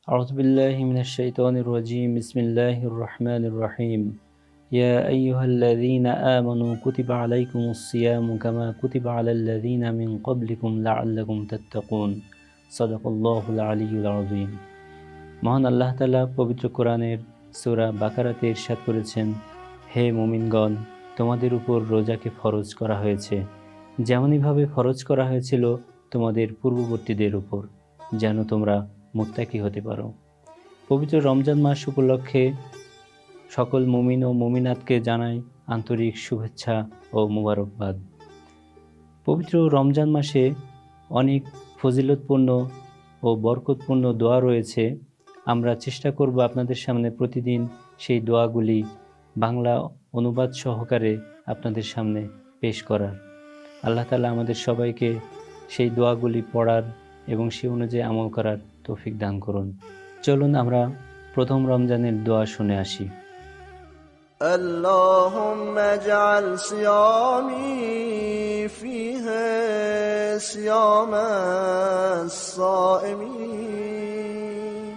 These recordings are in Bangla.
أعوذ بالله من الشيطان الرجيم بسم الله الرحمن الرحيم يا أيها الذين آمنوا كتب عليكم الصيام كما كتب على الذين من قبلكم لعلكم تتقون صدق الله العلي العظيم। মহান আল্লাহ তাআলা পবিত্র কোরআনের সূরা বাকারাতে ইরশাদ করেছেন, হে মুমিনগণ, তোমাদের উপর রোজাকে ফরজ করা হয়েছে যেমনইভাবে ফরজ করা হয়েছিল তোমাদের পূর্ববর্তীদের উপর, যেন তোমরা মুত্তাকি হতে পারো। পবিত্র রমজান মাস উপলক্ষে সকল মুমিন ও মুমিনাতকে জানাই আন্তরিক শুভেচ্ছা ও মুবারকবাদ। পবিত্র রমজান মাসে অনেক ফজিলতপূর্ণ ও বরকতপূর্ণ দোয়া রয়েছে। আমরা চেষ্টা করব আপনাদের সামনে প্রতিদিন সেই দোয়াগুলি বাংলা অনুবাদ সহকারে আপনাদের সামনে পেশ করার। আল্লাহ তাআলা আমাদের সবাইকে সেই দোয়াগুলি পড়ার এবং সে অনুযায়ী আমল করার তৌফিক দান করুন। চলুন আমরা প্রথম রমজানের দোয়া শুনে আসি। اللهم اجعل صيامي فيها صيام الصائمين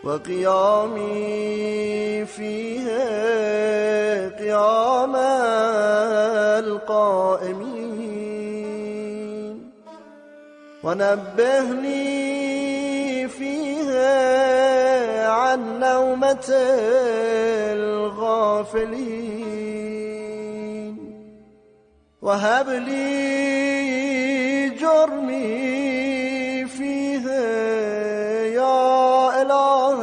وقيامي فيها قيام القائمين ونبهني فيها عن نومة الغافلين وهب لي جرمي فيها يا إله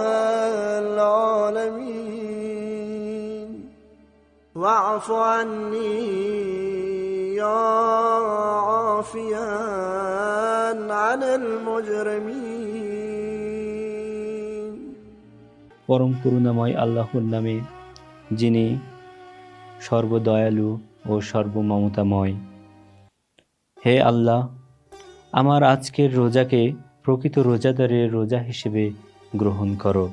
العالمين واعف عني يا عافيا عن المجرمين। পরম করুণাময় আল্লাহর নামে, যিনি সর্বদয়ালু ও সর্বমমতাময়। হে আল্লাহ, আমার আজকের রোজাকে প্রকৃত রোজাদারের রোজা হিসেবে গ্রহণ করো,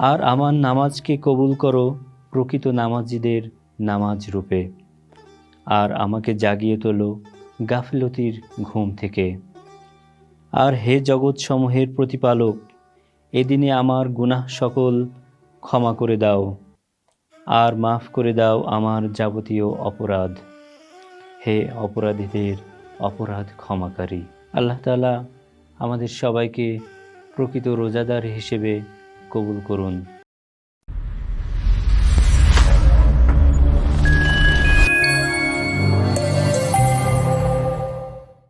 আর আমার নামাজকে কবুল করো প্রকৃত নামাজীদের নামাজ রূপে, আর আমাকে জাগিয়ে তোলো গাফিলতির ঘুম থেকে। আর হে জগৎ সমূহের প্রতিপালক, এদিনে আমার গুনাহ সকল ক্ষমা করে দাও আর মাফ করে দাও আমার যাবতীয় অপরাধ। হে অপরাধীদের অপরাধ ক্ষমাকারী। আল্লাহ তাআলা আমাদের সবাইকে প্রকৃত রোজাদার হিসেবে কবুল করুন।